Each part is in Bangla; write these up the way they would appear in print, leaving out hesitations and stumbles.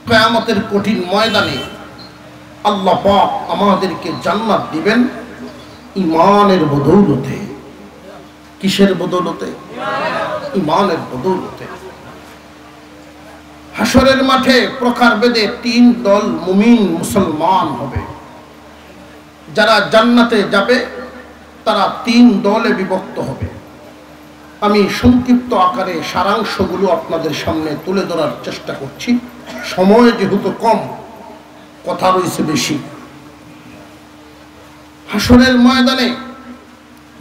কিয়ামতের কঠিন ময়দানে আল্লাহ পাক আমাদেরকে জান্নাত দিবেন ঈমানের বদৌলতে। কিসের বদৌলতে? ঈমানের বদৌলতে। হাসরের মাঠে প্রকারভেদে 3 দল মুমিন মুসলমান হবে। যারা জান্নাতে যাবে তারা 3 দলে বিভক্ত হবে। আমি সংক্ষিপ্ত আকারে সারাংশগুলো আপনাদের সামনে তুলে ধরার চেষ্টা করছি, সময় যেহেতু কম, কথা রয়েছে বেশি। হাসরের ময়দানে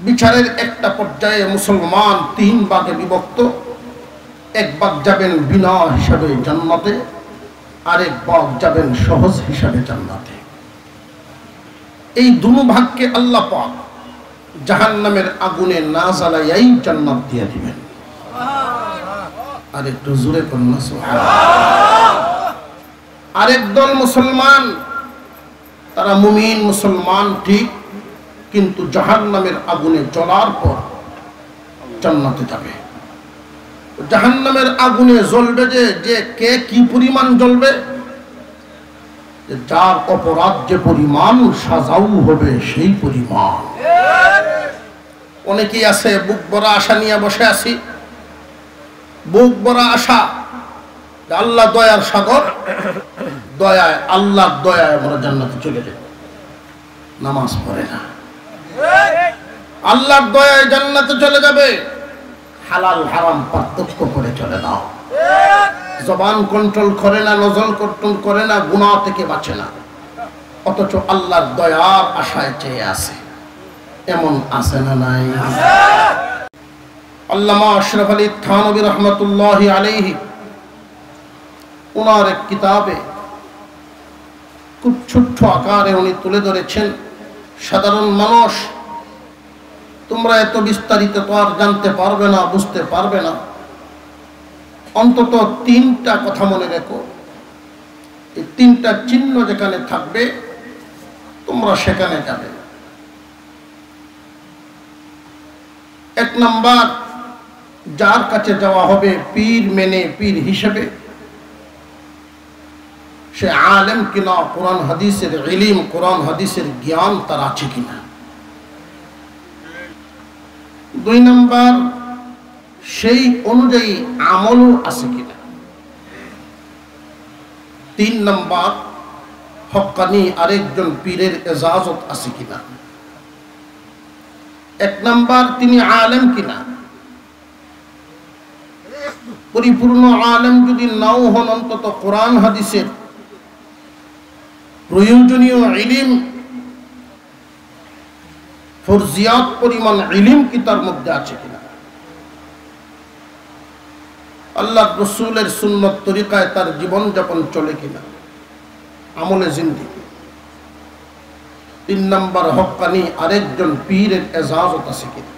বিচারের একটা পর্যায়ে মুসলমান 3 ভাগে বিভক্ত। এক ভাগ যাবেন বিনা হিসাবে জান্নাতে, আরেক ভাগ যাবেন সহজ হিসাবে জান্নাতে। এই দুটো ভাগকে আল্লাহ পাক জাহান্নামের আগুনে না জ্বালাইয়াই জান্নাত দিয়ে দিবেন। আর একটু জোরে করুন সুবহানাল্লাহ। আরেক দল মুসলমান, তারা মুমিন মুসলমান ঠিক, কিন্তু জাহান্নামের আগুনে জ্বলার পর জান্নাতে যাবে। জাহান্নামের আগুনে জ্বলবে যে কে কি পরিমাণ জ্বলবে, যার অপরাধ যে পরিমাণ সাজাও হবে সেই পরিমাণ। অনেকেই আছে বুক ভরা আশা নিয়ে বসে আছি, বুক ভরা আশা, আল্লাহ দয়ার সাগর, দয়ায় আল্লাহর দয়ায় আমরা জান্নাতে চলে যাব। নামাজ পড়ে না, আল্লাহর দয়ায় জান্নাতে চলে যাবে। হালাল হারাম পার্থক্য করে চলে নাও, জবান কন্ট্রোল করে না, নজর কন্ট্রোল করে না, গুনাহ থেকে বাঁচে না, অথচ আল্লাহর দয়ার আশায় চেয়ে আছে। এমন আছে না নাই? আল্লামা আশরাফ আলী থানভী রহমতুল্লাহি আলাইহি ওনার এক কিতাবে খুব ছোট্ট আকারে উনি তুলে ধরেছেন, সাধারণ মানুষ তোমরা এত বিস্তারিত তো আর জানতে পারবে না, বুঝতে পারবে না, অন্তত 3টা কথা মনে রেখো। এই 3টা চিহ্ন যেখানে থাকবে তোমরা সেখানে যাবে। 1 নাম্বার, যার কাছে যাওয়া হবে পীর মেনে, পীর হিসেবে, সে আলেম কিনা, কোরআন হাদিসের ইলম, কোরআন হাদিসের জ্ঞান তার আছে কিনা। 2 নাম্বার, সেই অনুযায়ী আমলও আছে কিনা। 3 নাম্বার, হক্কানি আরেকজন পীরের ইজাজত আছে কিনা। 1 নাম্বার, তিনি আলেম কিনা। পরিপূর্ণ আলেম যদি নাও হন, অন্তত কোরআন হাদিসের প্রয়োজনীয় ইলম, ফরজিয়াত পরিমাণ ইলম কি তার মধ্যে আছে কিনা। আল্লাহ রাসূলের সুন্নত তরিকায় তার জীবন যাপন চলে কিনা, আমলে জিন্দেগি। 3 নাম্বার, হক্কানি আরেকজন পীরের ইজাজত আছে কিনা।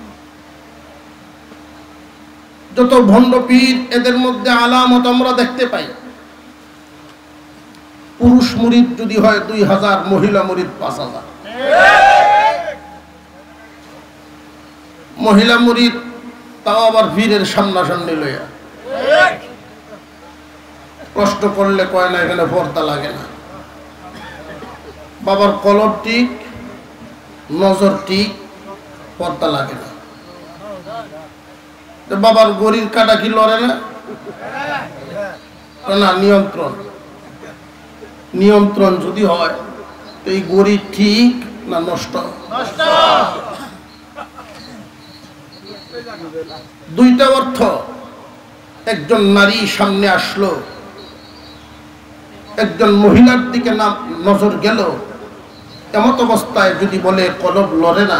যত ভণ্ড পীর, এদের মধ্যে আলামত আমরা দেখতে পাই। পুরুষ মুরিদ যদি হয় 2000, মহিলা মুরিদ 5000। মহিলা মুরিদ তাও আবার পীরের সামনাসামনি লইয়া, কষ্ট করলে কয় না এখানে পর্দা লাগে না। বাবার কলর ঠিক, নজর ঠিক, পর্দা লাগে না। বাবার গরির কাটা কি লড়ে না? না, নিয়ন্ত্রণ। নিয়ন্ত্রণ যদি হয় তো এই গরি ঠিক না নষ্ট? 2টা অর্থ। একজন নারী সামনে আসলো, একজন মহিলার দিকে নজর গেল, এমত অবস্থায় যদি বলে কলব লড়ে না,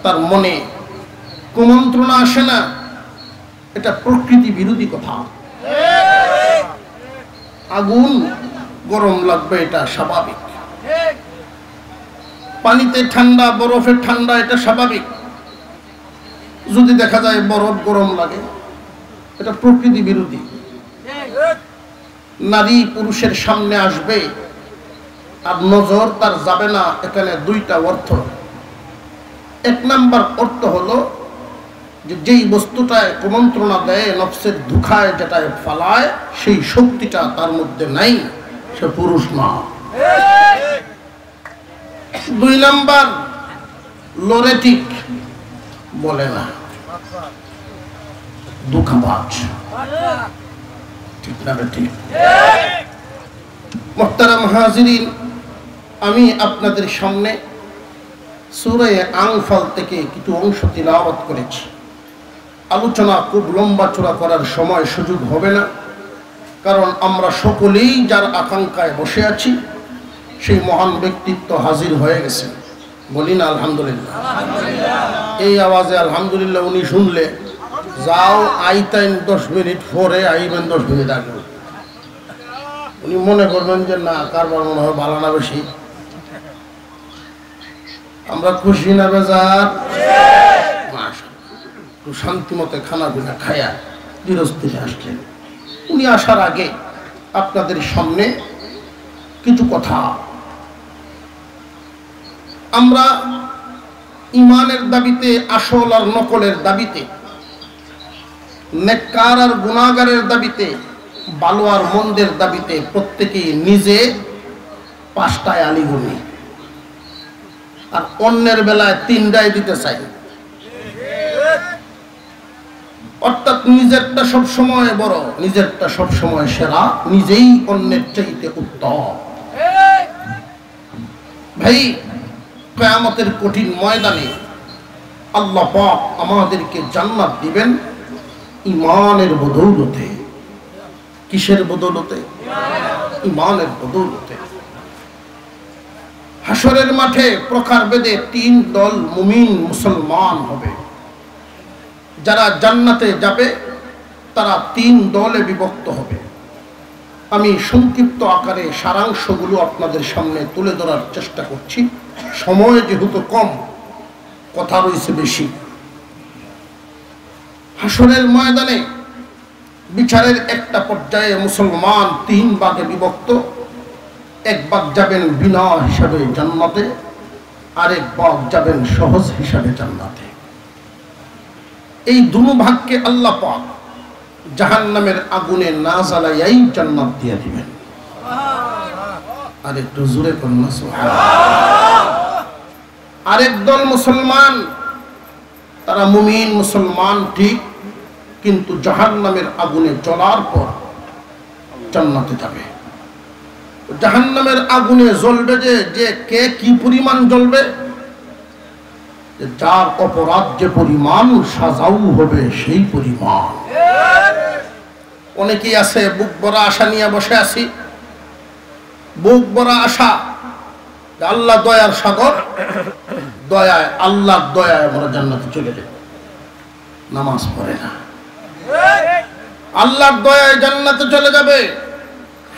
তার মনে কুমন্ত্রণা আসে না, এটা প্রকৃতি বিরোধী কথা। আগুন গরম লাগবে, এটা স্বাভাবিক। পানিতে ঠান্ডা, বরফে ঠান্ডা, এটা স্বাভাবিক। যদি দেখা যায় বরফ গরম লাগে, এটা প্রকৃতি বিরোধী। নারী পুরুষের সামনে আসবে আর নজর তার যাবে না, এখানে 2টা অর্থ। 1 নাম্বার অর্থ হলো যে যেই বস্তুটায় কুমন্ত্রণা দেয়, নফসের দুখায় যেটায় ফালায়, সেই শক্তিটা তার মধ্যে নাই। সে পুরুষ না। 2 নাম্বার লোরেটিক, বলে না, দুঃখাবাজ। ঠিক না ঠিক? মুহতারাম হাজিরিন, আমি আপনাদের সামনে সূরা আনফাল থেকে কিছু অংশ তিলাওয়াত করেছি। আলোচনা খুব লম্বা চড়া করার সময় সুযোগ হবে না, কারণ আমরা সকলেই যার আকাঙ্ক্ষায় বসে আছি সেই মহান ব্যক্তিত্ব হাজির হয়ে গেছে। বলি না আলহামদুলিল্লাহ? এই আওয়াজে আলহামদুলিল্লাহ উনি শুনলে যাও আইতেন 10 মিনিট পরে, আইবেন 10 মিনিট আগে। উনি মনে করবেন যে না, কারবার মনে হয় ভালো না বেশি। আমরা খুশি না বেজার? একটু শান্তি মতে খানা পিনা খায়া ধীরস্থিরে আসছেন। উনি আসার আগে আপনাদের সামনে কিছু কথা। আমরা ইমানের দাবিতে, আসল আর নকলের দাবিতে, নেককার আর গুনাহগারের দাবিতে, ভালো আর মন্দের দাবিতে প্রত্যেকেই নিজে 5টায় আলিগুনি, আর অন্যের বেলায় 3টায় দিতে চাই। অর্থাৎ নিজেরটা সবসময় বড়, নিজেরটা সবসময় সেরা, নিজেই অন্যের চাইতে উত্তম। ভাই, কিয়ামতের কঠিন ময়দানে আল্লাহ পাক আমাদেরকে জান্নাত দিবেন ইমানের বদৌলতে। কিসের বদৌলতে? ইমানের বদৌলতে। হাসরের মাঠে প্রকারভেদে 3 দল মুমিন মুসলমান হবে। যারা জান্নাতে যাবে তারা 3 দলে বিভক্ত হবে। আমি সংক্ষিপ্ত আকারে সারাংশগুলো আপনাদের সামনে তুলে ধরার চেষ্টা করছি। সময় যেহেতু কম, কথা রয়েছে বেশি। হাসরের ময়দানে বিচারের একটা পর্যায়ে মুসলমান 3 ভাগে বিভক্ত। 1 ভাগ যাবেন বিনা হিসাবে জান্নাতে, আরেক ভাগ যাবেন সহজ হিসাবে জান্নাতে। এই 2 ভাগকে আল্লাহ পাক জাহান্নামের আগুনে না জ্বালাইয়াই জান্নাত দিয়ে দিবেন। আর একটু জোরে করুন সুবহানাল্লাহ। আরেক দল মুসলমান, তারা মুমিন মুসলমান ঠিক, কিন্তু জাহান্নামের আগুনে জ্বলার পর জান্নাতে যাবে। জাহান্নামের আগুনে জ্বলবে যে কে কি পরিমাণ জ্বলবে, যার অপরাধ যে পরিমাণ সাজাও হবে সেই পরিমাণ। অনেকেই আছে বুক ভরা আশা নিয়ে বসে আছি, বুক ভরা আশা, আল্লাহ দয়ার সাগর, দয়ায়, আল্লাহর দয়ায় আমরা জান্নাতে চলে যাব। নামাজ পড়ে না, আল্লাহর দয়ায় জান্নাতে চলে যাবে।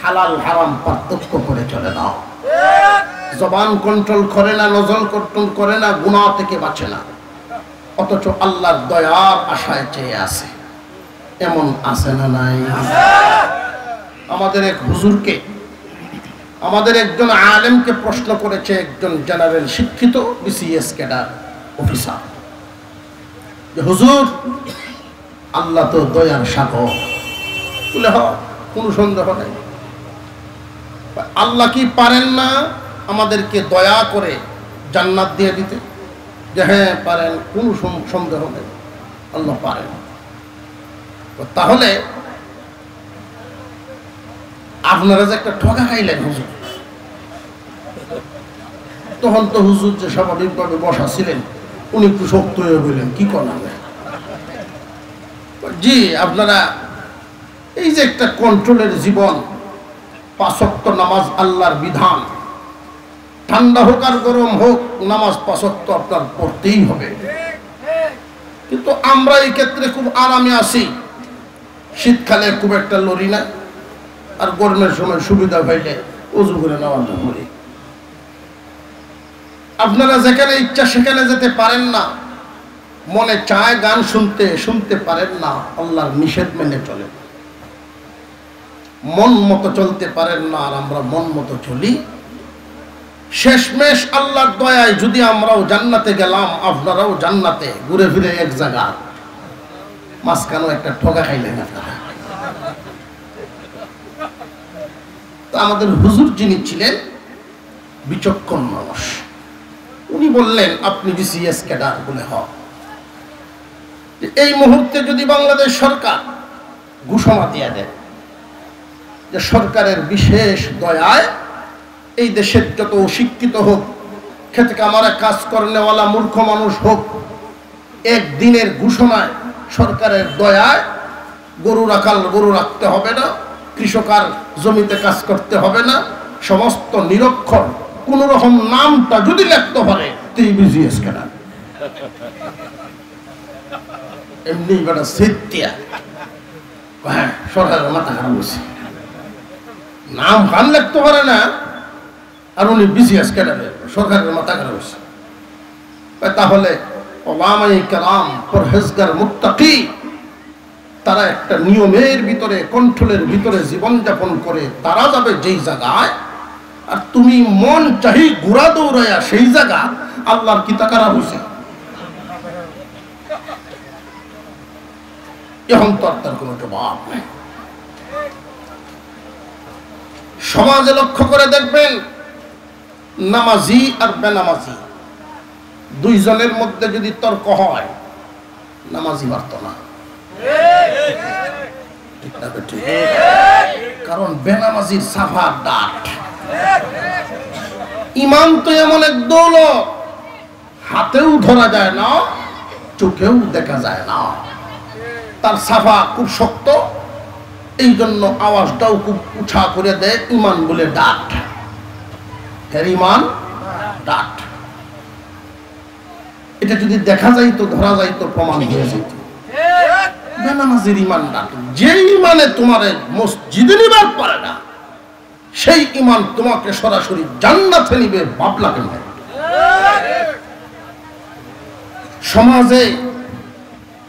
হালাল হারাম পার্থক্য করে চলে দাও। জবান কন্ট্রোল করে না, নজর কন্ট্রোল করে না, গুনাহ থেকে বাঁচে না, অথচ আল্লাহর দয়ার আশায় চেয়ে আছে। এমন আছে না নাই? আমাদের এক হুজুরকে, আমাদের একজন আলেমকে প্রশ্ন করেছে একজন জেনারেল শিক্ষিত বিসিএস ক্যাডার অফিসার, যে হুজুর আল্লাহ তো দয়ার সাগর। বলে হ, কোনো সন্দেহ নেই। আল্লাহ কি পারেন না আমাদেরকে দয়া করে জান্নাত দিয়ে দিতে? যে হ্যাঁ পারেন, কোনো সন্দেহ নেই, আল্লাহ পারেন। তাহলে আপনারা যে একটা ঠকা খাইলেন হুজুর, তখন তো হুজুর যে স্বাভাবিকভাবে বসা ছিলেন উনি একটু শক্ত হয়ে বললেন, কি করেন? জি, আপনারা এই যে একটা কন্ট্রোলের জীবন, 5 ওয়াক্ত নামাজ আল্লাহর বিধান, ঠান্ডা হোক আর গরম হোক নামাজ 5 ওয়াক্ত আপনার পড়তেই হবে। কিন্তু আমরা এই ক্ষেত্রে খুব আরামে আছি। শীতকালে খুব একটা লড়ি না, আর গরমের সময় সুবিধা পাইলে ওযু করে নামাজ পড়ি। আপনারা যেখানে ইচ্ছা সেখানে যেতে পারেন না, মনে চায় গান শুনতে, শুনতে পারেন না, আল্লাহর নিষেধ মেনে চলে, মন মতো চলতে পারেন না, আর আমরা মন মতো চলি। শেষমেশ আল্লাহর দয়ায় যদি আমরাও জান্নাতে গেলাম, আপনারাও জান্নাতে, ঘুরে ফিরে এক জায়গা, মাঝখানেও একটা ঠকা খাইলেন আপনারা। তো আমাদের হুজুর যিনি ছিলেন বিচক্ষণ মানুষ, উনি বললেন আপনি বিসিএস ক্যাডার বলে হন। এই মুহূর্তে যদি বাংলাদেশ সরকার ঘোষণা দিয়ে দেয় যে সরকারের বিশেষ দয়ায় এই দেশের যত অশিক্ষিত হোক, খেতে কামারে কাজ করনেওয়ালা মূর্খ মানুষ হোক, একদিনের ঘোষণায় সরকারের দয়ায় গরু রাখতে হবে না, কৃষকার জমিতে কাজ করতে হবে না, সমস্ত নিরক্ষর কোন রকম নামটা যদি লিখতে পারে তুই বিজিএস কেন এমনি বেটা সেতিয়া হ্যাঁ সরকারের মাথা খারাপ হয়েছে, নাম গান লিখতে পারে না আর উনি বিজিএস ক্যাডারে, সরকারের মাথা খারাপ হয়েছে। তাহলে ওলামায়ে কেরাম পরহেজগার মুত্তাকি তারা একটা নিয়মের ভিতরে কন্ট্রোলের ভিতরে জীবনযাপন করে তারা যাবে যেই জায়গায়, আর তুমি মন চাহি ঘোরা দৌড়াইয়া সেই জায়গা আল্লাহর কি তা খারাপ হয়েছে? এখন তো আর তার কোনো জবাব নেই। সমাজে লক্ষ্য করে দেখবেন নামাজি আর বেনামাজি দুইজনের মধ্যে যদি তর্ক হয় নামাজি পারত না, কারণ বেনামাজির সাফার ডাট, ইমান তো এমন এক দৌলত হাতেও ধরা যায় না, চোখেও দেখা যায় না, তার সাফা খুব শক্ত, এই জন্য আওয়াজটাও খুব উঁচা করে দেয়, ইমান বলে ডাট, এর ইমান ডাট। এটা যদি দেখা যাইতো ধরা যাইতো প্রমাণ হয়ে যেত বেনামাজির ইমান ডাট। যে ইমানে তোমার মসজিদে নিবার পারে না সেই ইমান তোমাকে সরাসরি জান্নাতে নিবে, ভাবলা কেন? সমাজে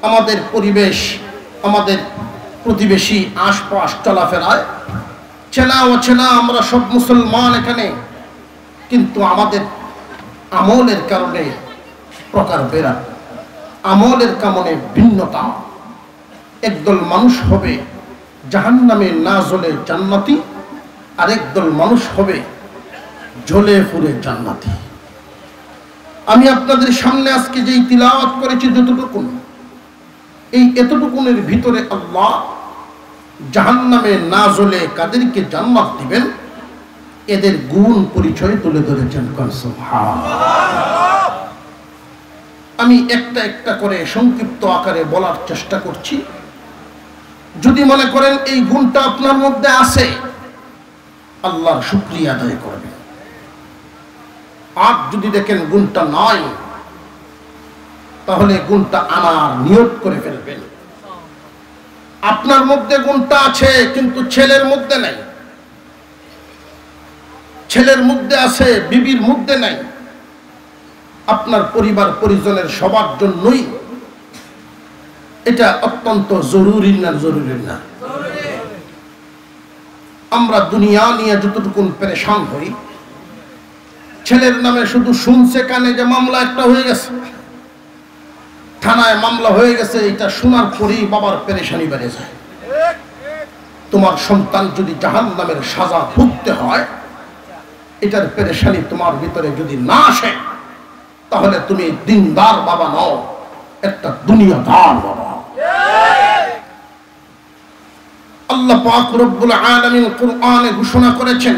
আমাদের পরিবেশ, আমাদের প্রতিবেশী আশপাশ চলাফেরায় চেনা অচেনা আমরা সব মুসলমান এখানে, কিন্তু আমাদের আমলের কারণে প্রকার বেরা, আমলের কারণে ভিন্নতা। একদল মানুষ হবে জাহান্নামে না জ্বলে জান্নাতি, আরেকদল মানুষ হবে জ্বলে পুড়ে জান্নাতি। আমি আপনাদের সামনে আজকে যেই তিলাওয়াত করেছি যতটুকু, এই এতটুকুনের ভিতরে আল্লাহ জাহান্নামে না জ্বলে কাদেরকে জান্নাত দিবেন এদের গুণ পরিচয় তুলে ধরেছেন। আমি একটা একটা করে সংক্ষিপ্ত আকারে বলার চেষ্টা করছি। যদি মনে করেন এই গুণটা আপনার মধ্যে আছে, আল্লাহর শুকরিয়া আদায় করবেন। আর যদি দেখেন গুণটা নাই, তাহলে গুণটা আনার নিয়ত করে ফেলবেন। আপনার মধ্যে গুণটা আছে কিন্তু ছেলের মধ্যে নাই, ছেলের মধ্যে আছে বিবির মধ্যে নাই, আপনার পরিবার পরিজনের সবার জন্যই এটা অত্যন্ত জরুরি না? জরুরি না? আমরা দুনিয়া নিয়ে যতটুকু পেরেশান হই, ছেলের নামে শুধু শুনছে কানে যে মামলা একটা হয়ে গেছে, থানায় মামলা হয়ে গেছে, এটা শোনার পরেই বাবার পেরেশানি বেড়ে যায়। তোমার সন্তান যদি জাহান্নামের সাজা ভুগতে হয়, এটার পেরেশানি তোমার ভিতরে যদি না আসে, তাহলে তুমি দিনদার বাবা নও, একটা দুনিয়াদার বাবা। আল্লাহ পাক রব্বুল আলামিন কুরআনে ঘোষণা করেছেন,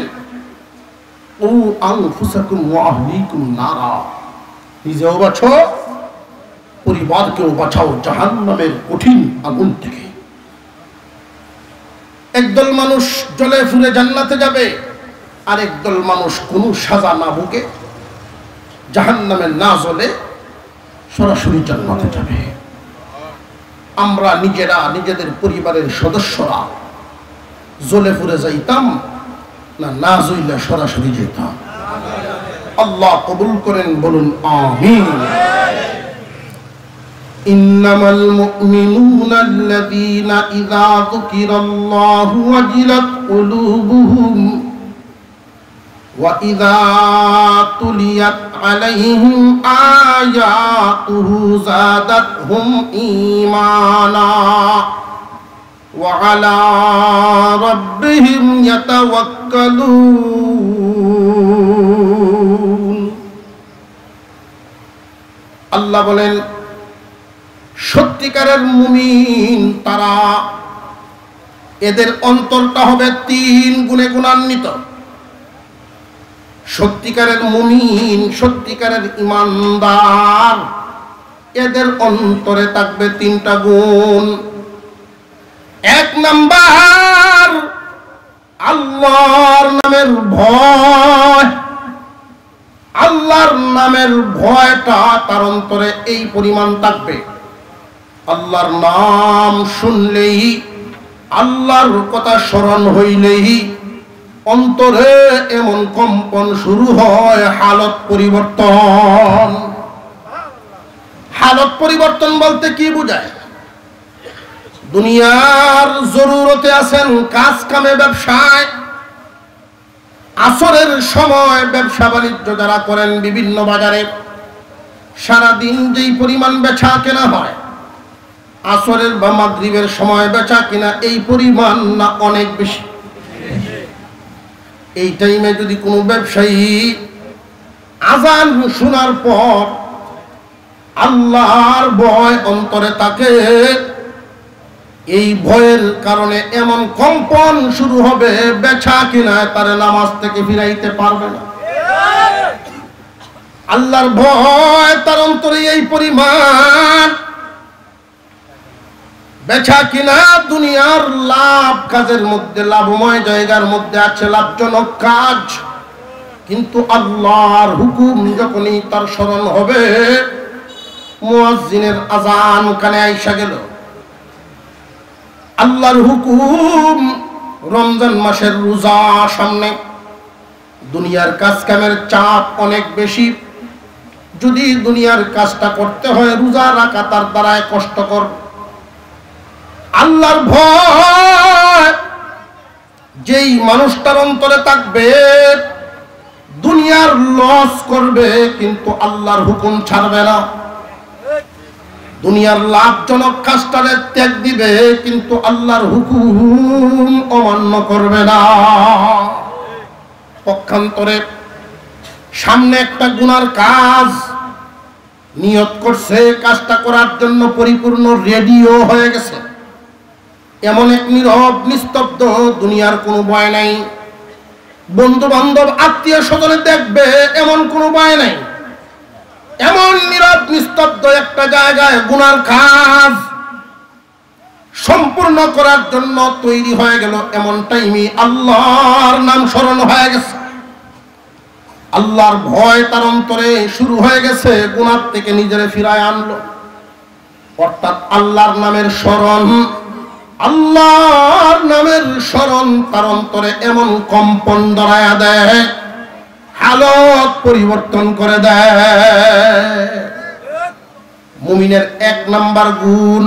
ও আনফুসাকুম ওয়া আহলিকুম নারা, নিজেও বাঁচো পরিবারকেও বাঁচাও জাহান্নামের কঠিন আগুন থেকে। একদল মানুষ জ্বলে ফুরে জান্নাতে যাবে, আর একদল মানুষ কোনো সাজা না ভুগে জাহান্নামে না জ্বলে সরাসরি জান্নাতে যাবে। আমরা নিজেরা নিজেদের পরিবারের সদস্যরা জ্বলে ফুরে যাইতাম না, না জ্বলে সরাসরি যেতাম? আল্লাহ কবুল করেন, বলুন আমিন। ইন্নামাল মুমিনুনা আল্লাযীনা ইযা যুকিরাল্লাহু ওয়াজিলাত কুলুবুহুম ওয়া ইযা তুলিয়াত আলাইহিম আয়াতুহু যাদাতহুম ঈমানা وعلى ربهم يتوكلون আল্লাহ বলেন সত্যিকারের মুমিন তারা, এদের অন্তরটা হবে 3 গুণে গুণান্বিত। সত্যিকারের মুমিন, সত্যিকারের ঈমানদার, এদের অন্তরে থাকবে 3টা গুণ। 1 নাম্বার আল্লাহর নামের ভয়। আল্লাহর নামের ভয়টা তার অন্তরে এই পরিমাণ থাকবে, আল্লাহর নাম শুনলেই, আল্লাহর কথা স্মরণ হইলেই অন্তরে এমন কম্পন শুরু হয়, হালত পরিবর্তন। হালত পরিবর্তন বলতে কি বোঝায়? দুনিয়ার জরুরতে আছেন, কাজ কামে, ব্যবসায়, আসরের সময় ব্যবসা বাণিজ্য যারা করেন বিভিন্ন বাজারে, সারাদিন যেই পরিমাণ বেচা কেনা হয়, আসরের বা মাগরিবের সময় বেচা কিনা এই পরিমাণ না অনেক বেশি? এই টাইমে যদি কোনো ব্যবসায়ী আজান শোনার পর আল্লাহর ভয় অন্তরে থাকে, এই ভয়ের কারণে এমন কম্পন শুরু হবে, বেচা কিনায় তার নামাজ থেকে ফিরাইতে পারবে না। আল্লাহর ভয় তার অন্তরে এই পরিমাণ, বেচা কিনা দুনিয়ার লাভ কাজের মধ্যে, লাভময় জায়গার মধ্যে আছে, লাভজনক কাজ, কিন্তু আল্লাহর হুকুম যখনই তার স্মরণ হবে, মুয়াজ্জিনের আজান কানে আইসা গেল, আল্লাহর হুকুম, রমজান মাসের রোজা সামনে, দুনিয়ার কাজ কামের চাপ অনেক বেশি, যদি দুনিয়ার কাজটা করতে হয় রোজা রাখা তার দ্বারায় কষ্টকর। আল্লাহর ভয় যেই মানুষটার অন্তরে থাকবে, দুনিয়ার লস করবে কিন্তু আল্লাহর হুকুম ছাড়বে না, দুনিয়ার লাভজনক কাজটারে ত্যাগ দিবে কিন্তু আল্লাহর হুকুম অমান্য করবে না। পক্ষান্তরে সামনে একটা গুনার কাজ নিয়ত করছে, কাজটা করার জন্য পরিপূর্ণ রেডিও হয়ে গেছে, এমন এক নীরব নিস্তব্ধ, দুনিয়ার কোনো ভয় নাই, বন্ধু বান্ধব আত্মীয় স্বজনে দেখবে এমন কোনো ভয় নাই, এমন নীরব নিস্তব্ধ একটা জায়গায় গুনার কাজ সম্পূর্ণ করার জন্য তৈরি হয়ে গেল, এমন টাইমে আল্লাহর নাম স্মরণ হয়ে গেছে, আল্লাহর ভয় তার অন্তরে শুরু হয়ে গেছে, গুনার থেকে নিজেরে ফিরায় আনলো। অর্থাৎ আল্লাহর নামের স্মরণ, আল্লাহর নামের স্মরণ তার অন্তরে এমন কম্পন ধরায়া দেয়, হালত পরিবর্তন করে দেয়। মুমিনের 1 নাম্বার গুণ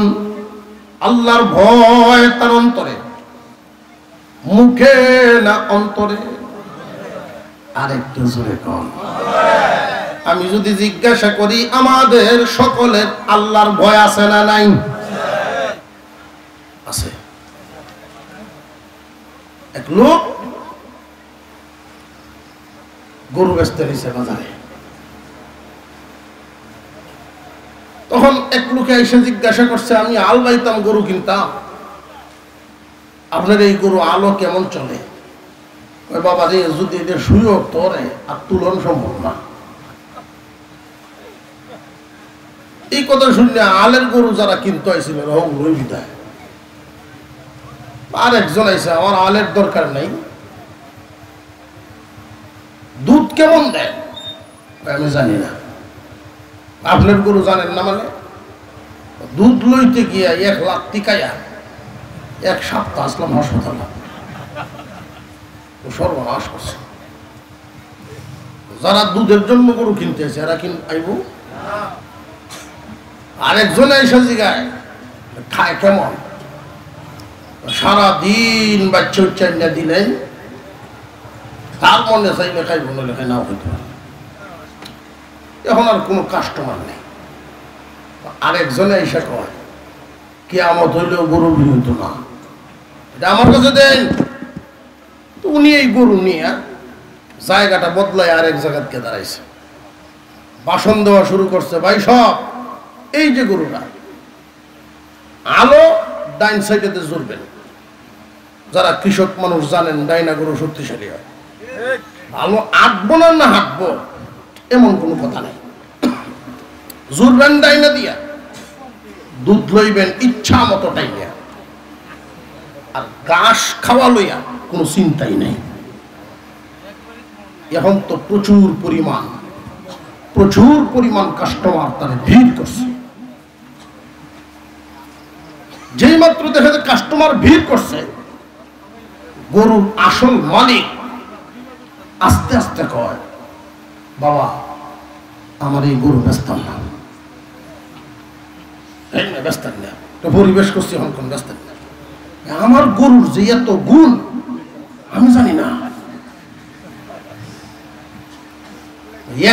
আল্লাহর ভয় তার অন্তরে, মুখে না অন্তরে। আরেকটু জোরে কম। আমি যদি জিজ্ঞাসা করি আমাদের সকলের আল্লাহর ভয় আছে না নাই? আছে। এক লোক গরু বেচতে গেছে বাজারে, তখন এক লোকে এসে জিজ্ঞাসা করছে, আমি আল বাইতাম, গরু কিনতাম, আপনার এই গরু আলো কেমন চলে? ওই বাবা রে, যদি এটা সুযোগ তোরে আর তুলন সম্ভব না। এই কথা শুনলে আলের গরু যারা কিনতে হয়েছিল ওই বিদায়। আর একজন আইসে, আমার আলের দরকার নেই, দুধ কেমন দেয়? আমি জানি না। আপনার গরু জানেন না মানে? দুধ লইতে গিয়া 1 লাখ টিকাইয়া 1 সপ্তাহ আসলাম হাসপাতালে, সর্বনাশ করছে। যারা দুধের জন্য গরু কিনতে আছে এরা আইব। আরেকজনে এসে জিগায় খায় কেমন? সারাদিন বাচ্চা উচ্চারণা দিলেন, তার মনে চাইলে খাইব, নইলে খাই নাও হইতে পারে। এখন আর কোনো কাস্টমার নেই। আরেকজনে এসে কয় কিয়ামত হইলেও গরু বিহত না, এটা আমার কাছে দেন। তো উনি এই গরু নিয়ে জায়গাটা বদলায় আরেক জায়গাতে দাঁড়াইছে, ভাষণ দেওয়া শুরু করছে। ভাই সব এই যে গরুটা, আলো ডাইন সাইডেতে জুড়বেন। যারা কৃষক মানুষ জানেন ডাইনা গরু শক্তিশালী হয়। আলো আটবো না হাঁটবো এমন কোনো কথা নেই। জুড়বেন ডাইনা দিয়া, দুধ লইবেন ইচ্ছা মতো টাইয়া, আর ঘাস খাওয়া লইয়া কোনো চিন্তাই নেই। এখন তো প্রচুর পরিমাণ কাস্টমার তার ভিড় করছে। যেই মাত্র দেখা যায় কাস্টমার ভিড় করছে, গরুর আসল মালিক আস্তে আস্তে কয়, বাবা আমার এই গরু বেচতাম না, বেচতাম না, তো পরিবেশ করছি এখন কোন বেচতাম না। আমার গরুর যে এত গুণ আমি জানি না,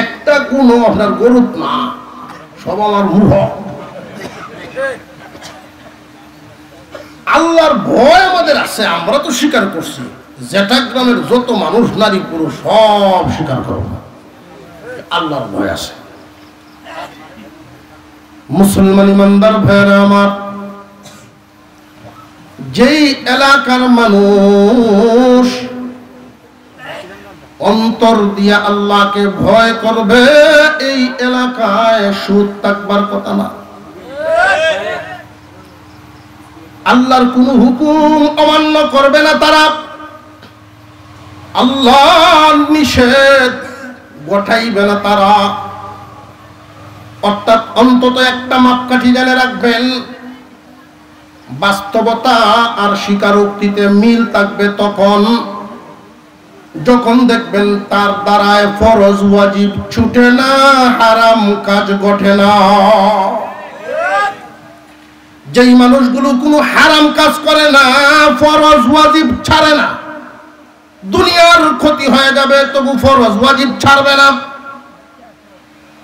একটা গুণও আপনার গরুর না, সব আমার মুহ। আল্লাহর ভয় আমাদের আছে, আমরা তো স্বীকার করছি। যেটা গ্রামের যত মানুষ নারী পুরুষ সব স্বীকার করব, আল্লাহর ভয় আছে। মুসলমান ইমানদার ভাইরা আমার, যেই এলাকার মানুষ অন্তর দিয়া আল্লাহকে ভয় করবে, এই এলাকায় সুদ থাকবার কথা না। আল্লাহর কোন হুকুম অমান্য করবে না তারা, আল্লাহর নিষেধ গোটাইবে না তারা। অর্থাৎ অন্তত একটা মাপকাঠি জেনে রাখবেন, বাস্তবতা আর স্বীকারোক্তিতে মিল থাকবে তখন যখন দেখবেন তার দ্বারায় ফরজ ওয়াজিব ছুটে না, হারাম কাজ ঘটে না। যেই মানুষগুলো কোনো হারাম কাজ করে না, ফরজ ওয়াজিব ছাড়ে না, দুনিয়ার ক্ষতি হয়ে যাবে তবু ফরজ ওয়াজিব ছাড়বে না,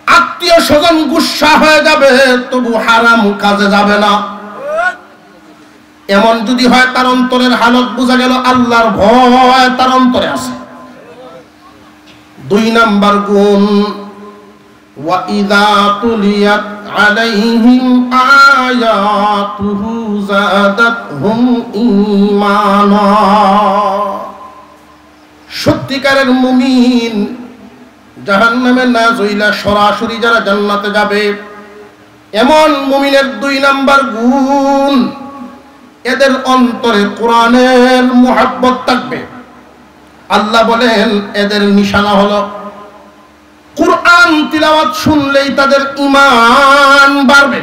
আত্মীয় স্বজন গুসা হয়ে যাবে তবু হারাম কাজে যাবে না। এমন যদি হয় তার অন্তরের হালত বোঝা গেল আল্লাহর ভয় তার অন্তরে আছে। 2 নাম্বার গুণ, ওয়া ইযা তুলিয়াত আলাইহিম আয়াতুহু যাদাতহুম ঈমানা। সত্যিকারের মুমিন জাহান্নামে না যাইলা সরাসরি যারা জান্নাতে যাবে, এমন মুমিনের 2 নাম্বার গুণ, এদের অন্তরে কোরআনের মুহাব্বত থাকবে। আল্লাহ বলেন এদের নিশানা হলো কোরআন তিলাওয়াত শুনলেই তাদের ঈমান বাড়বে।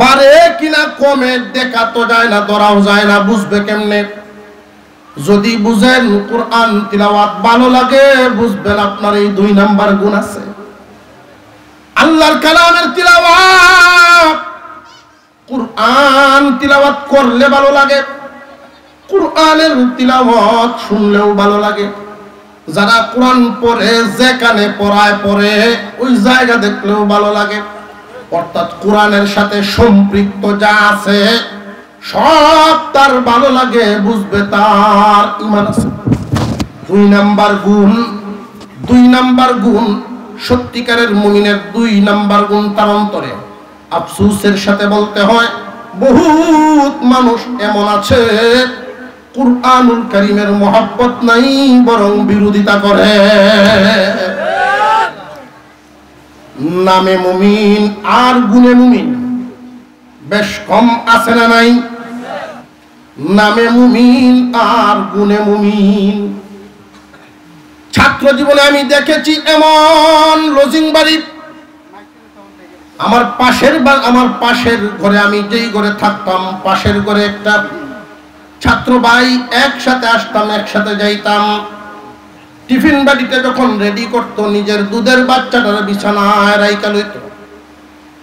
বাড়ে কিনা কমে দেখা তো যায় না, ধরাও যায় না, বুঝবে কেমনে? যদি বুঝেন কোরআন তিলাওয়াত ভালো লাগে, বুঝবেন আপনার এই 2 নাম্বার গুণ আছে। আল্লাহর কালামের তিলাওয়াত, কোরআন তিলাওয়াত করলে ভালো লাগে, কোরআনের তিলাওয়াত শুনলেও ভালো লাগে। যারা কোরআন পড়ে, যে কানে পড়ায় পড়ে, ওই জায়গা দেখলেও ভালো লাগে। অর্থাৎ কোরআনের সাথে সম্পৃক্ত যা আছে সব তার ভালো লাগে, বুঝবে তার ঈমান আছে। 2 নাম্বার গুণ সত্যিকারের মুমিনের 2 নাম্বার গুণ তার অন্তরে। আফসোসের সাথে বলতে হয়, বহুত মানুষ এমন আছে কুরআনুল কারীমের মহব্বত নাই, বরং বিরোধিতা করে। নামে মুমিন আর গুণে মুমিন বেশ কম আছে না নাই? নামে মুমিন আর গুণে মুমিন। ছাত্র জীবনে আমি দেখেছি এমন লজিং বাড়ি, আমার পাশের ঘরে, আমি যেই ঘরে থাকতাম পাশের ঘরে একটা ছাত্র ভাই, একসাথে আসতাম, একসাথে যাইতাম। টিফিন বাড়িতে যখন রেডি করতো, নিজের দুধের বাচ্চাটার বিছানায় রাইখা লইতো।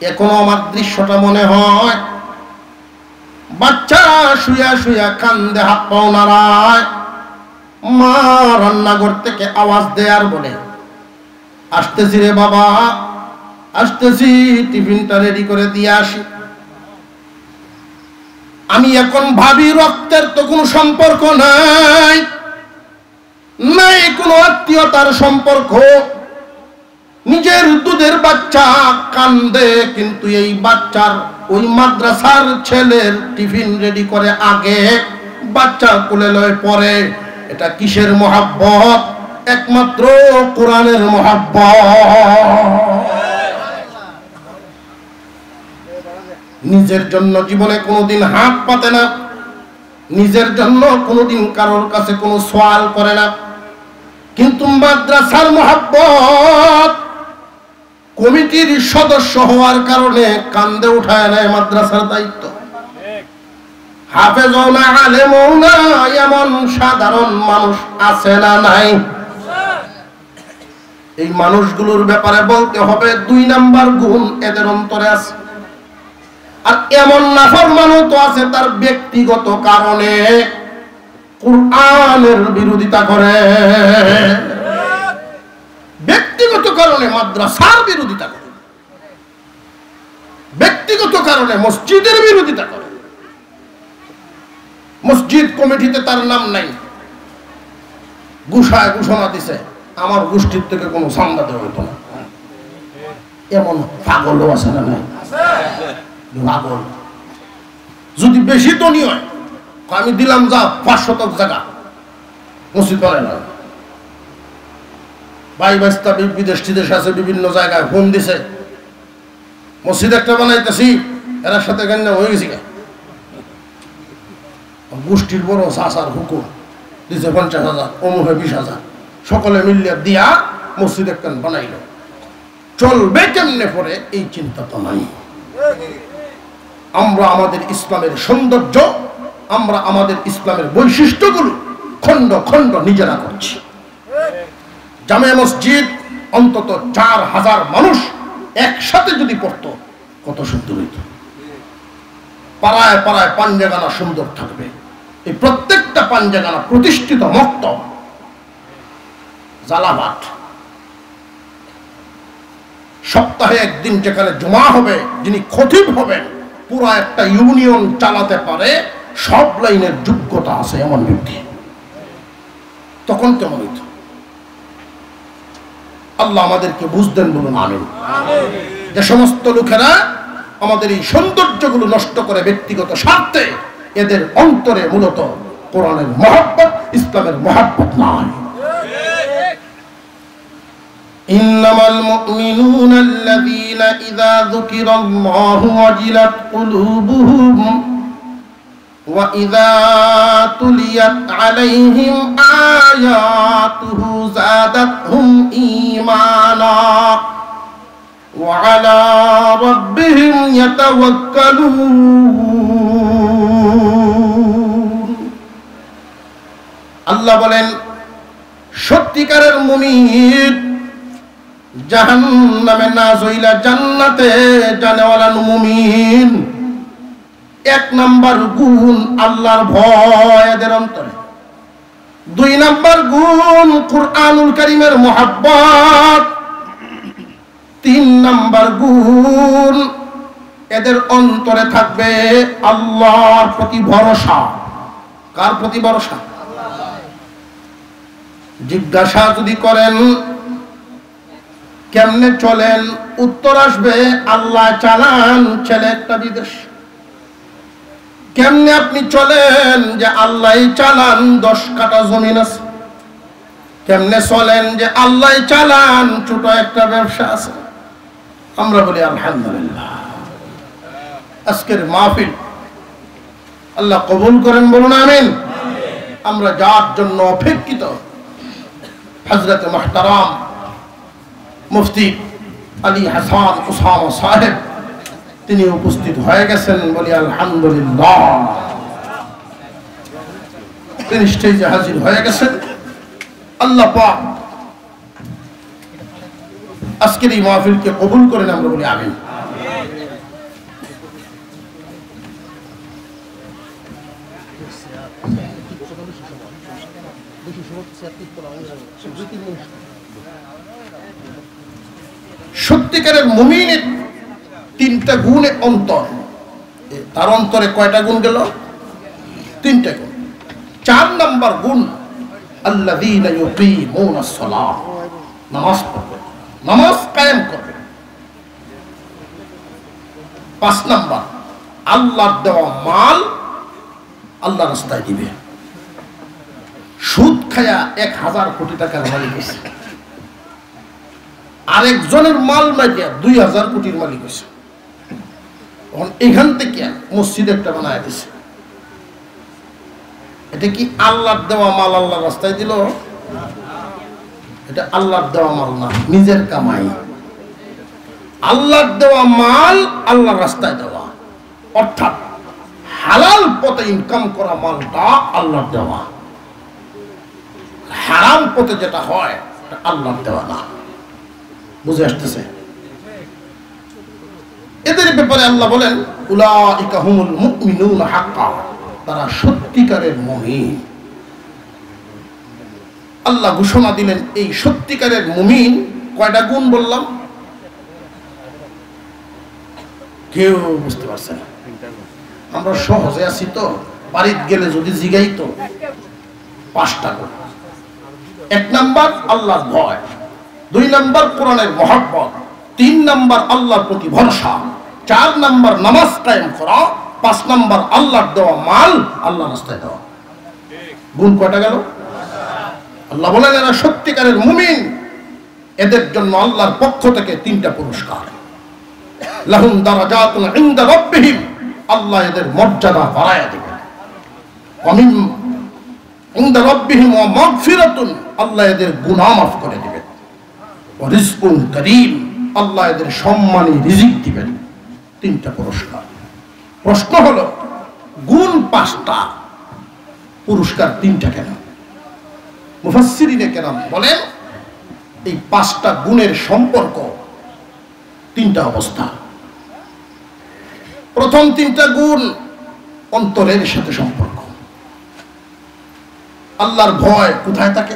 এখনো আমার দৃশ্যটা মনে হয়। বাচ্চা শুয়া শুয়া কান্দে, হাত পাও নাড়ায়। মা রান্নাঘর থেকে আওয়াজ দেয় আর বলে, আসতেছি রে বাবা, আসতেছি, টিফিনটা রেডি করে দিয়ে আসি। আমি এখন ভাবি রক্তের তো কোনো সম্পর্ক নাই, নাই কোনো আত্মীয়তার সম্পর্ক। নিজের দুধের বাচ্চা কান্দে, কিন্তু এই বাচ্চার ওই মাদ্রাসার ছেলের টিফিন রেডি করে আগে, বাচ্চা কোলে লয় পরে। এটা কিসের মহাব্বত? একমাত্র কোরআনের মহাব্বত। নিজের জন্য জীবনে কোনোদিন হাত পাতে না, নিজের জন্য কোনোদিন কারোর কাছে কোনো সওয়াল করে না, কিন্তু মাদ্রাসার মহাব্বত, কমিটির সদস্য হওয়ার কারণে কান্দে উঠায় নেয় মাদ্রাসার দায়িত্ব। হাফেজও না, আলেমও না, এমন সাধারণ মানুষ আছে না নাই? এই মানুষগুলোর ব্যাপারে বলতে হবে 2 নাম্বার গুণ এদের অন্তরে আছে। আর এমন নাফরমানও তো আছে তার ব্যক্তিগত কারণে কুরআনের বিরোধিতা করে, ব্যক্তিগত কারণে মাদ্রাসার বিরোধিতা করে, ব্যক্তিগত কারণে মসজিদের বিরোধিতা করে। মসজিদ কমিটিতে তার নাম নাই, ঘোষায় ঘোষণা দিছে আমার গোষ্ঠীর থেকে কোনো চাঁদা দেওয়া হতো না। এমন পাগলও আছে না নাই? পাগল যদি বেশি ধনী হয়, আমি দিলাম যা 5 শতক জায়গা, মসজিদ বানায় না। ভাই বাস্তা বিদেশ টিদেশ আছে, বিভিন্ন জায়গায় ফোন দিছে মসজিদ একটা বানাইতেছি, এর সাথে গান হয়ে গেছি। গোষ্ঠীর বড় চাচার হুকুম দিছে 50,000, অমুকে 20,000, সকলে মিলিয়ে দিয়া মসজিদ একটা বানাইল। চলবে কেমনে পরে এই চিন্তা তো নাই। আমরা আমাদের ইসলামের সৌন্দর্য, আমরা আমাদের ইসলামের বৈশিষ্ট্যগুলো খণ্ড খণ্ড নিজেরা করছি। জামে মসজিদ অন্তত 4,000 মানুষ একসাথে যদি পড়তো কত সুন্দর হইত। পাড়ায় পাড়ায় পাঞ্জাগানা সুন্দর থাকবে। এই প্রত্যেকটা পাঞ্জাগানা প্রতিষ্ঠিত মক্তব, জালাবাট। সপ্তাহে একদিন যেখানে জমা হবে, যিনি খতিব হবেন, পুরা একটা ইউনিয়ন চালাতে পারে, সব লাইনের যোগ্যতা আছে এমন ব্যক্তি, তখন কেমন হইত? আল্লাহ আমাদেরকে বুঝতেন, বলুন আমিন। যে সমস্ত লোকেরা আমাদের এই সৌন্দর্যগুলো নষ্ট করে ব্যক্তিগত স্বার্থে, এদের অন্তরে মূলত কোরআনের মহব্বত, ইসলামের মহব্বত নাই। ইন্নামাল মুমিনুনা আল্লাযীনা ইযা যুকিরাল্লাহু ওয়াজিলাত কুলুবুহুম ওয়া ইযা তুলিয়াত আলাইহিম আয়াতুহু যাদাতহুম ঈমানা ওয়া আলা রাব্বিহিম ইয়াতাওয়াক্কালুন। আল্লাহ বলেন, সত্যিকারের মুমিন জাহান্নামে না যাইলা জান্নাতে জানেওয়ালা মুমিন। 1 নাম্বার গুণ আল্লাহর ভয় এদের অন্তরে। 2 নাম্বার গুণ কুরআনুল কারীমের মুহাব্বত। 3 নাম্বার গুণ এদের অন্তরে থাকবে আল্লাহর প্রতি ভরসা। কার প্রতি ভরসা? জিজ্ঞাসা যদি করেন কেমনে চলেন, উত্তর আসবে আল্লাহ চালান, ছেলে একটা বিদেশ। কেমনে আপনি চলেন? যে আল্লাহ চালান, 10 কাঠা জমিন আছে। কেমনে চলেন? যে আল্লাহ চালান, ছোট একটা ব্যবসা আছে। আমরা বলি আলহামদুলিল্লাহ। আজকের মাহফিল আল্লাহ কবুল করেন, বলুন আমিন। আমরা যার জন্য অপেক্ষিত, হযরত মুহতারাম মুফতি আলী হাসান উসামা সাহেব, তিনি উপস্থিত হয়ে গেছেন, বলি আলহামদুলিল্লাহ। তিনি স্টেজে হাজির হয়ে গেছেন। আল্লাহ পাক আজকের এই মাহফিলকে কবুল করেন, আমরা বলি আমিন। সত্যিকারের মুমিনের 3টা গুণে অন্তর। তার অন্তরে কয়টা গুণ গেল? তিনটা গুণ। 4 নম্বর গুণ আল্লাযীনা ইউকিমুনাস সালাহ, নামাজ পড়বে, নামাজ কায়েম করবে। 5 নম্বর আল্লাহর দেওয়া মাল আল্লাহর রাস্তায় দিবে। সুদ খায়া 1000 কোটি টাকার মালিক হয়েছে, আরেকজনের মাল মাইয়া 2000 কোটির মালিক হয়েছে। এখান থেকে মসজিদ একটা বানায় দিছে। এটা কি আল্লাহর দেওয়া মাল আল্লাহর রাস্তায় দিল? এটা আল্লাহর দেওয়া মাল না, নিজের কামাই। আল্লাহর দেওয়া মাল আল্লাহর রাস্তায় দেওয়া, অর্থাৎ হালাল পথে ইনকাম করা মালটা আল্লাহর দেওয়া। হারাম পথে যেটা হয় এটা আল্লাহর দেওয়া না। বুঝে আসতেছে? এদের ব্যাপারে আল্লাহ বলেন উলাইকা হুমুল মুমিনুনা হাক্কা, তারা সত্যিকারের মুমিন। আল্লাহ ঘোষণা দিলেন এই সত্যিকারের মুমিন কয়টা গুণ বললাম? কেউ বুঝতে পারছে না। আমরা সহজে আছি তো, বাড়িতে গেলে যদি জিগাই তো 5টা গুণ। 1 নাম্বার আল্লাহর ভয়, 2 নাম্বার কোরআনের মহব্বত, 3 নাম্বার আল্লাহর প্রতি ভরসা, 4 নাম্বার নামাজ কায়েম করা, 5 নাম্বার আল্লাহর দেওয়া মাল আল্লাহর রাস্তায় দেওয়া। গুণ কয়টা গেল? আল্লাহ বলেন এরা সত্যিকারের মুমিন, এদের জন্য আল্লাহর পক্ষ থেকে 3টা পুরস্কার। লাহুম দারাজাতুন ইনদা রাব্বিহিম, আল্লাহ এদের মর্যাদা বাড়ায়া দিবেন। ওয়ামিন ইনদা রাব্বিহিম ওয়া মাগফিরাতুন, আল্লাহ এদের গুনাহ মাফ করে দিবেন। ওয়া রিজকুন কারীম, আল্লাহ এদের সম্মানী রিজিক দিবেন। 3টা পুরস্কার। প্রশ্ন হলো গুণ 5টা, পুরস্কার 3টা কেন? মুফাসসিরিনে কেরাম বলেন এই 5টা গুণের সম্পর্ক 3টা অবস্থা। প্রথম 3টা গুণ অন্তরের সাথে সম্পর্ক। আল্লাহর ভয় কোথায় থাকে?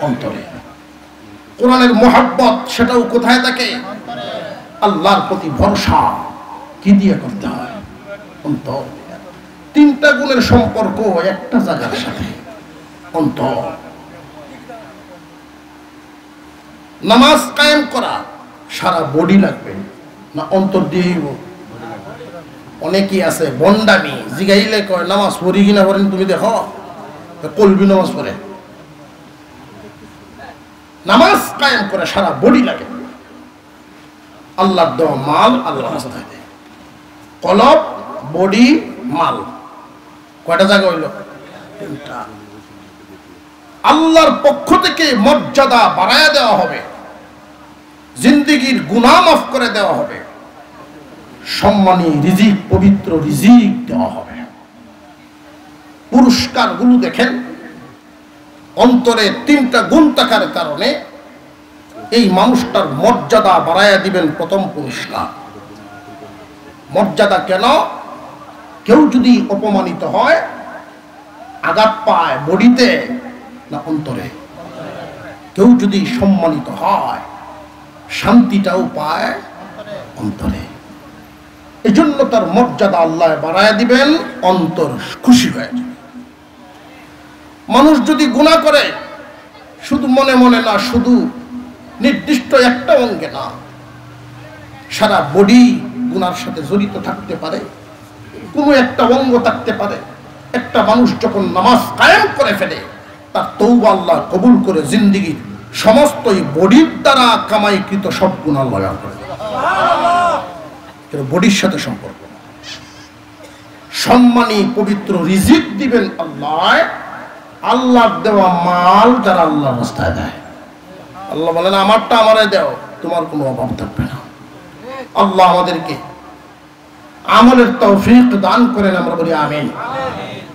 অন্তরে। কোরআনের মহব্বত সেটাও কোথায় থাকে? আল্লাহর প্রতি ভরসা কি দিয়ে করতে হয়? অন্তর। 3টা গুণের সম্পর্ক একটা জায়গার সাথে, অন্তর। নামাজ কায়েম করা সারা বডি লাগবে না অন্তর দিয়েই? অনেকেই আছে বন্ডামি, জিগাইলে কয় নামাজ পড়ি কিনা পড়েন তুমি দেখো, কলবি নামাজ পড়ে। নামাজ কায়েম করে সারা বডি লাগে। আল্লাহর দেওয়া মাল আল্লাহর রাস্তায় দেয়। কলব, বডি, মাল, কয়টা জায়গা হইল? 3টা। আল্লাহর পক্ষ থেকে মর্যাদা বাড়ায়া দেওয়া হবে, জিন্দেগীর গুনাহ মাফ করে দেওয়া হবে, সম্মানী রিজিক, পবিত্র রিজিক দেওয়া হবে। পুরস্কারগুলো দেখেন, অন্তরে 3টা গুণ থাকার কারণে এই মানুষটার মর্যাদা বাড়ায়া দিবেন। প্রথম পুরস্কার। মর্যাদা কেন? কেউ যদি অপমানিত হয়, আঘাত পায় বডিতে না অন্তরে? কেউ যদি সম্মানিত হয়, শান্তিটাও পায় অন্তরে। এজন্য তার মর্যাদা আল্লাহ বাড়ায়া দিবেন, অন্তর খুশি হয়ে যাবে। মানুষ যদি গুনাহ করে শুধু মনে মনে না, শুধু নির্দিষ্ট একটা অঙ্গে না, সারা বডি গুনার সাথে জড়িত থাকতে পারে, কোনো একটা অঙ্গ থাকতে পারে। একটা মানুষ যখন নামাজ কায়েম করে ফেলে, তার তওবা আল্লাহ কবুল করে জিন্দেগীর সমস্ত বডির দ্বারা কামাইকৃত সব গুনাহ আল্লাহ করে। কিন্তু বডির সাথে সম্পর্ক। সম্মানী পবিত্র রিজিক দিবেন আল্লাহ, আল্লাহর দেওয়া মাল যারা আল্লাহর রাস্তায় দেয়। আল্লাহ বলেন আমারটা আমারে দাও, তোমার কোনো অভাব থাকবে না। আল্লাহ আমাদেরকে আমলের তৌফিক দান করেন। আমরা বলি আমিন।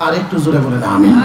আর একটু জোরে বলেন আমিন।